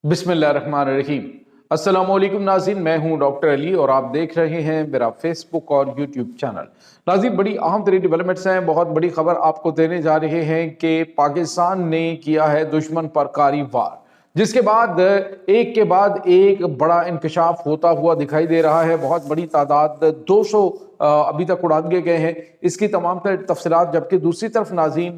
बिस्मिल्लाहिर्रहमानिर्रहीम। अस्सलाम वालेकुम नाज़रीन, मैं हूं डॉक्टर अली और आप देख रहे हैं मेरा फेसबुक और यूट्यूब चैनल। नाज़रीन, बड़ी अहम तरीन डेवलपमेंट्स हैं। बहुत बड़ी खबर आपको देने जा रहे हैं कि पाकिस्तान ने किया है दुश्मन पर कारी वार, जिसके बाद एक बड़ा इंकशाफ होता हुआ दिखाई दे रहा है। बहुत बड़ी तादाद 200 अभी तक उड़ा दिए गए हैं। इसकी तमाम तर तफसीलात, जबकि दूसरी तरफ नाज़रीन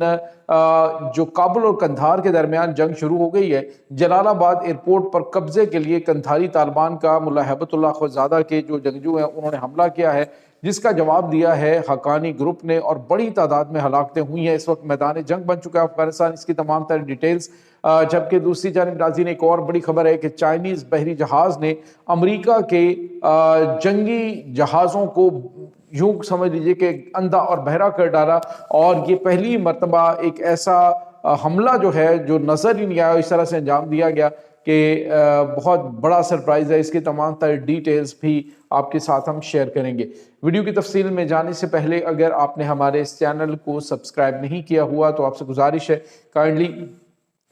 जो काबुल और कंधार के दरमियान जंग शुरू हो गई है। जलालाबाद एयरपोर्ट पर कब्जे के लिए कंधारी तालिबान का मुल्ला हैबतुल्लाह ख़ुज़ादा के जो जंगजू हैं उन्होंने हमला किया है, जिसका जवाब दिया है हक्कानी ग्रुप ने और बड़ी तादाद में हलाकतें हुई हैं। इस वक्त मैदान जंग बन चुका है अफगानिस्तान। इसकी तमाम तरह डिटेल्स, जबकि दूसरी जानिब नाज़रीन एक और बड़ी खबर है कि चाइनीज़ बहरी जहाज़ ने अमरीका के जंगी जहाज़ों को यूं समझ लीजिए कि अंधा और बहरा कर डाला। और ये पहली मर्तबा एक ऐसा हमला जो है जो नजर ही नहीं आया, इस तरह से अंजाम दिया गया कि बहुत बड़ा सरप्राइज है। इसकी तमाम तरह डिटेल्स भी आपके साथ हम शेयर करेंगे। वीडियो की तफसील में जाने से पहले अगर आपने हमारे इस चैनल को सब्सक्राइब नहीं किया हुआ तो आपसे गुजारिश है, काइंडली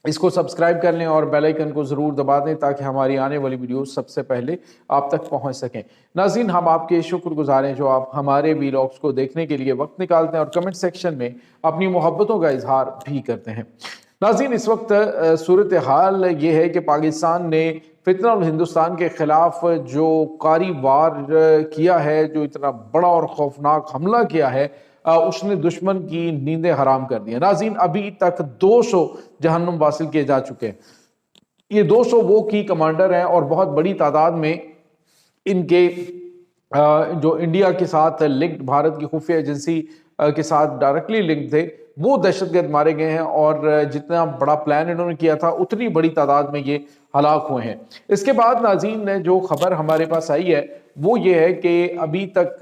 इसको सब्सक्राइब कर लें और बेल आइकन को ज़रूर दबा दें ताकि हमारी आने वाली वीडियो सबसे पहले आप तक पहुंच सकें। नाज़रीन, हम आपके शुक्रगुजार हैं जो आप हमारे वीलॉग्स को देखने के लिए वक्त निकालते हैं और कमेंट सेक्शन में अपनी मोहब्बतों का इजहार भी करते हैं। नाज़रीन, इस वक्त सूरत हाल ये है कि पाकिस्तान ने फितना और हिंदुस्तान के खिलाफ जो कारी वार किया है, जो इतना बड़ा और खौफनाक हमला किया है, उसने दुश्मन की नींदें हराम कर दी हैं। नाज़रीन, अभी तक 200 जहन्नुम वासिल किए जा चुके हैं। ये 200 वो की कमांडर हैं और बहुत बड़ी तादाद में इनके जो इंडिया के साथ लिंक्ड, भारत की खुफिया एजेंसी के साथ डायरेक्टली लिंक थे, वो दहशतगर्द मारे गए हैं। और जितना बड़ा प्लान इन्होंने किया था उतनी बड़ी तादाद में ये हलाक हुए हैं। इसके बाद नाज़रीन जो खबर हमारे पास आई है वो ये है कि अभी तक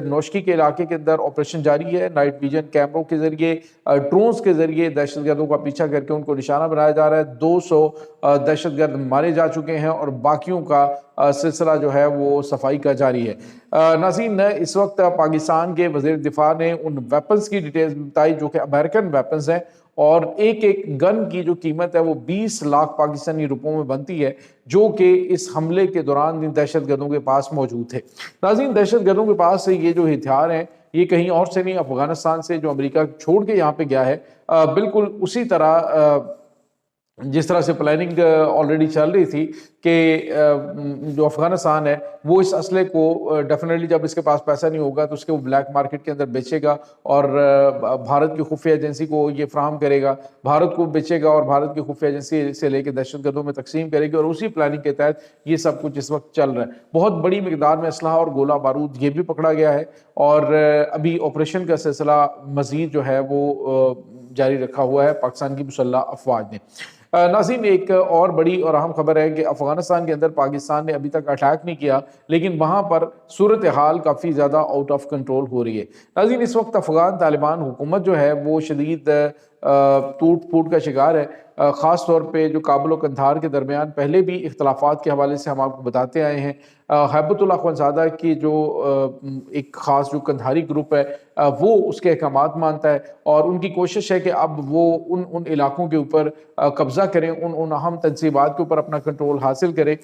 नौशकी के इलाके के अंदर ऑपरेशन जारी है। नाइट विजन कैमरों के जरिए, ड्रोन्स के जरिए दहशतगर्दों का पीछा करके उनको निशाना बनाया जा रहा है। 200 दहशतगर्द मारे जा चुके हैं और बाकियों का सिलसिला जो है वो सफाई का जारी है। नाज़रीन, इस वक्त पाकिस्तान के वज़ीर दिफा ने उन वेपन्स की डिटेल्स बताई जो कि अमेरिकन वेपन्स हैं और एक एक गन की जो कीमत है वो 20 लाख पाकिस्तानी रुपयों में बनती है, जो कि इस हमले के दौरान इन दहशतगर्दों के पास मौजूद थे। नाज़रीन, दहशतगर्दों के पास से ये जो हथियार हैं ये कहीं और से नहीं, अफगानिस्तान से जो अमेरिका छोड़ के यहाँ पे गया है, बिल्कुल उसी तरह जिस तरह से प्लानिंग ऑलरेडी चल रही थी कि जो अफगानिस्तान है वो इस असले को डेफिनेटली, जब इसके पास पैसा नहीं होगा तो उसके वो ब्लैक मार्केट के अंदर बेचेगा और भारत की खुफिया एजेंसी को ये फ्राहम करेगा, भारत को बेचेगा और भारत की खुफिया एजेंसी से लेकर दहशतगर्दों में तकसीम करेगी। और उसी प्लानिंग के तहत ये सब कुछ इस वक्त चल रहा है। बहुत बड़ी मिकदार में असलहा और गोला बारूद ये भी पकड़ा गया है और अभी ऑपरेशन का सिलसिला मजीद जो है वो जारी रखा हुआ है पाकिस्तान की मुसल्लह अफवाज ने। नाज़रीन, एक और बड़ी और अहम खबर है कि अफगानिस्तान के अंदर पाकिस्तान ने अभी तक अटैक नहीं किया, लेकिन वहाँ पर सूरत हाल काफ़ी ज़्यादा आउट ऑफ कंट्रोल हो रही है। नाज़रीन, इस वक्त अफगान तालिबान हुकूमत जो है वो शदीद टूट फूट का शिकार है। ख़ास तौर पे जो काबुल और कंधार के दरमियान पहले भी इख्तलाफात के हवाले से हम आपको बताते आए हैं। हैबतुल्लाह ख़ुज़ादा की जो एक ख़ास जो कंधारी ग्रुप है वो उसके अहकामात मानता है और उनकी कोशिश है कि अब वो उन इलाकों के ऊपर कब्ज़ा करें, उन अहम तनसीबात के ऊपर अपना कंट्रोल हासिल करें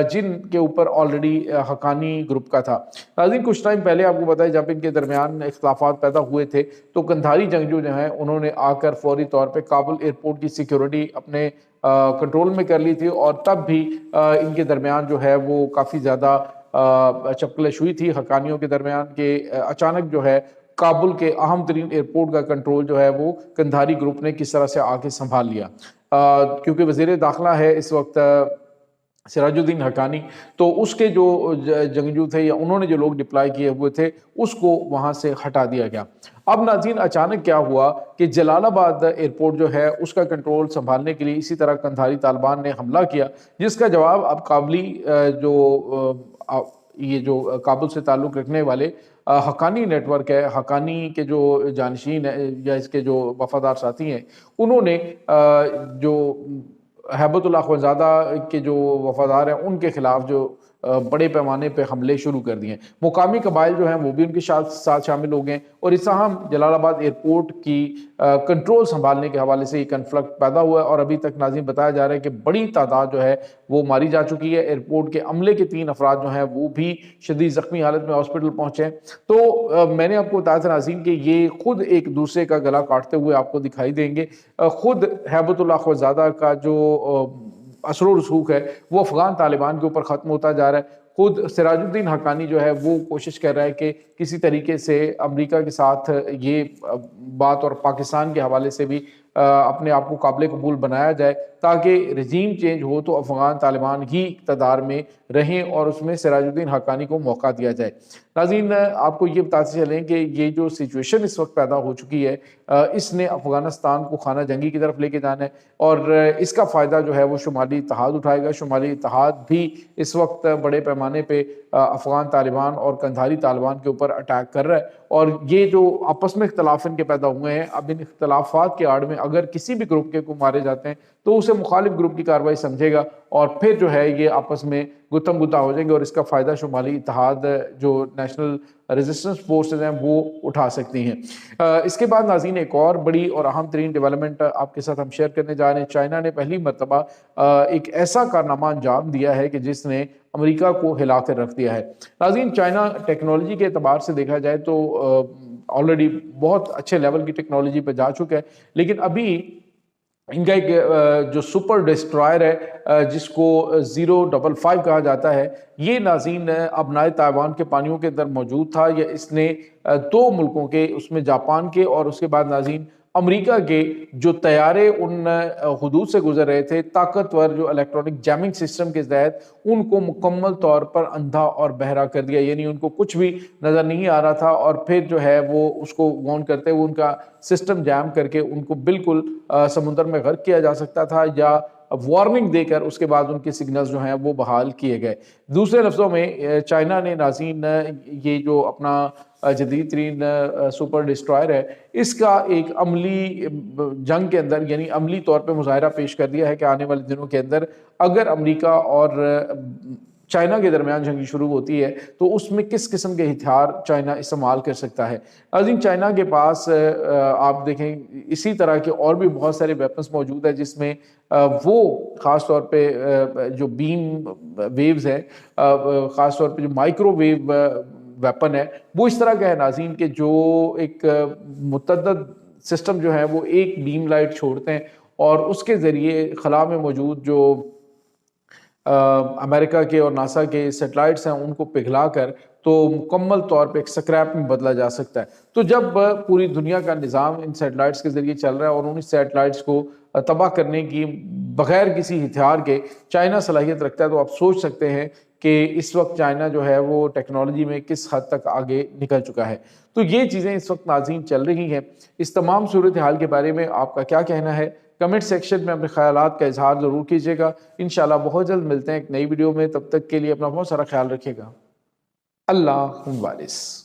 जिनके ऊपर ऑलरेडी हक्कानी ग्रुप का था। नाज़रीन, कुछ टाइम पहले आपको बताया जब इनके दरमियान इख्तलाफात पैदा हुए थे तो कंधारी जंगजू जो हैं उन्होंने आकर फौरी तौर पर काबुल एयरपोर्ट की सिक्योरिटी अपने कंट्रोल में कर ली थी और तब भी इनके दरमियान जो है वो काफ़ी ज़्यादा चपकलेश हुई थी हक्कानियों के दरमियान के। अचानक जो है काबुल के अहम तरीन एयरपोर्ट का कंट्रोल जो है वो कंधारी ग्रुप ने किस तरह से आके संभाल लिया। क्योंकि वज़ीर दाखिला है इस वक्त सिराजुद्दीन हक्कानी, तो उसके जो जंगजू थे या उन्होंने जो लोग डिप्लॉय किए हुए थे उसको वहाँ से हटा दिया गया। अब नाज़रीन, अचानक क्या हुआ कि जलालाबाद एयरपोर्ट जो है उसका कंट्रोल संभालने के लिए इसी तरह कंधारी तालिबान ने हमला किया, जिसका जवाब अब काबुली ये जो काबुल से ताल्लुक़ रखने वाले हक्कानी नेटवर्क है, हक्कानी के जो जानशीन है या इसके जो वफादार साथी हैं, उन्होंने जो हैबतुल्लाह ख़ुज़ादा के जो वफादार हैं उनके ख़िलाफ़ जो بڑے پیمانے پہ حملے شروع کر دیے ہیں۔ مقامی قبائل جو ہیں وہ بھی ان کے ساتھ شامل ہو گئے ہیں، اور اس طرح جلال آباد ایئرپورٹ کی کنٹرول سنبھالنے کے حوالے سے یہ کنفلکٹ پیدا ہوا ہے، اور ابھی تک ناظرین بتایا جا رہا ہے کہ بڑی تعداد جو ہے وہ ماری جا چکی ہے۔ ایئرپورٹ کے عملے کے 3 افراد جو ہیں وہ بھی شدید زخمی حالت میں ہاسپٹل پہنچے ہیں۔ تو میں نے آپ کو بتایا تھا ناظرین کہ یہ خود ایک دوسرے کا گلا کاٹتے ہوئے آپ کو دکھائی دیں گے۔ خود ہیبت اللہ خوزادہ کا جو اثر و رسوخ ہے وہ افغان طالبان کے اوپر ختم ہوتا جا رہا ہے۔ خود سراج الدین حقانی جو ہے وہ کوشش کر رہا ہے کہ کسی طریقے سے امریکہ کے ساتھ یہ بات اور پاکستان کے حوالے سے بھی اپنے آپ کو قابل قبول بنایا جائے، تاکہ رجیم چینج ہو تو افغان طالبان ہی اقتدار میں رہیں اور اس میں سراج الدین حقانی کو موقع دیا جائے۔ ناظرین آپ کو یہ بتاتے چلیں کہ یہ جو سچویشن اس وقت پیدا ہو چکی ہے اس نے افغانستان کو خانہ جنگی کی طرف لے کے جانا ہے، اور اس کا فائدہ جو ہے وہ شمالی اتحاد اٹھائے گا۔ شمالی اتحاد بھی اس وقت بڑے پیمانے پہ افغان طالبان اور قندھاری طالبان کے اوپر اٹیک کر رہا ہے، اور یہ جو آپس میں اختلاف ان کے پیدا ہوئے ہیں، اب ان اختلافات کے آڑ میں اگر کسی بھی گروپ کے کو مارے جاتے ہیں تو اسے مخالف گروپ کی کارروائی سمجھے گا، اور پھر جو ہے یہ آپس میں گتم گتا ہو جائیں گے، اور اس کا فائدہ شمالی اتحاد جو نیشنل ریزسٹنس فورسز ہیں وہ اٹھا سکتی ہیں۔ اس کے بعد ناظرین ایک اور بڑی اور اہم ترین ڈیولپمنٹ آپ کے ساتھ ہم شیئر کرنے جا رہے ہیں۔ چائنا نے پہلی مرتبہ ایک ایسا کارنامہ انجام دیا ہے کہ جس نے امریکہ کو ہلا کر رکھ دیا ہے۔ ناظرین چائنا ٹیکنالوجی کے اعتبار سے دیکھا جائے تو آلریڈی بہت اچھے لیول کی ٹیکنالوجی پہ جا چکا ہے، لیکن ابھی ان کا ایک جو سپر ڈسٹرائر ہے جس کو 055 کہا جاتا ہے، یہ ناظرین ابنائے تائیوان کے پانیوں کے اندر موجود تھا۔ یا اس نے 2 ملکوں کے، اس میں جاپان کے اور اس کے بعد ناظرین امریکہ کے جو طیارے ان حدود سے گزر رہے تھے، طاقتور جو الیکٹرانک جیمنگ سسٹم کے تحت ان کو مکمل طور پر اندھا اور بہرا کر دیا، یعنی ان کو کچھ بھی نظر نہیں آ رہا تھا، اور پھر جو ہے وہ اس کو وارن کرتے ہوئے ان کا سسٹم جام کر کے ان کو بالکل سمندر میں غرق کیا جا سکتا تھا، یا وارننگ دے کر اس کے بعد ان کے سگنلز جو ہیں وہ بحال کیے گئے۔ دوسرے لفظوں میں چائنا نے ناظرین یہ جو اپنا جدید ترین سپر ڈسٹرائر ہے، اس کا ایک عملی جنگ کے اندر، یعنی عملی طور پہ مظاہرہ پیش کر دیا ہے کہ آنے والے دنوں کے اندر اگر امریکہ اور چائنا کے درمیان جنگ شروع ہوتی ہے تو اس میں کس قسم کے ہتھیار چائنا استعمال کر سکتا ہے۔ ناظرین چائنا کے پاس آپ دیکھیں اسی طرح کے اور بھی بہت سارے ویپنز موجود ہیں، جس میں وہ خاص طور پہ جو بیم ویوز ہیں، خاص طور پہ جو مائکرو ویو ویپن ہے، وہ اس طرح کا ہے ناظرین کہ جو ایک متعدد سسٹم جو ہے وہ ایک بیم لائٹ چھوڑتے ہیں، اور اس کے ذریعے خلا میں موجود جو امریکہ کے اور ناسا کے سیٹلائٹس ہیں ان کو پگھلا کر تو مکمل طور پہ ایک سکریپ میں بدلا جا سکتا ہے۔ تو جب پوری دنیا کا نظام ان سیٹلائٹس کے ذریعے چل رہا ہے اور ان سیٹلائٹس کو تباہ کرنے کی بغیر کسی ہتھیار کے چائنا صلاحیت رکھتا ہے، تو آپ سوچ سکتے ہیں کہ اس وقت چائنا جو ہے وہ ٹیکنالوجی میں کس حد تک آگے نکل چکا ہے۔ تو یہ چیزیں اس وقت ناظرین چل رہی ہیں۔ اس تمام صورتحال کے بارے میں آپ کا کیا کہنا ہے؟ کمنٹ سیکشن میں اپنے خیالات کا اظہار ضرور کیجیے گا۔ انشاءاللہ بہت جلد ملتے ہیں ایک نئی ویڈیو میں، تب تک کے لیے اپنا بہت سارا خیال رکھیے گا۔ اللہ حافظ۔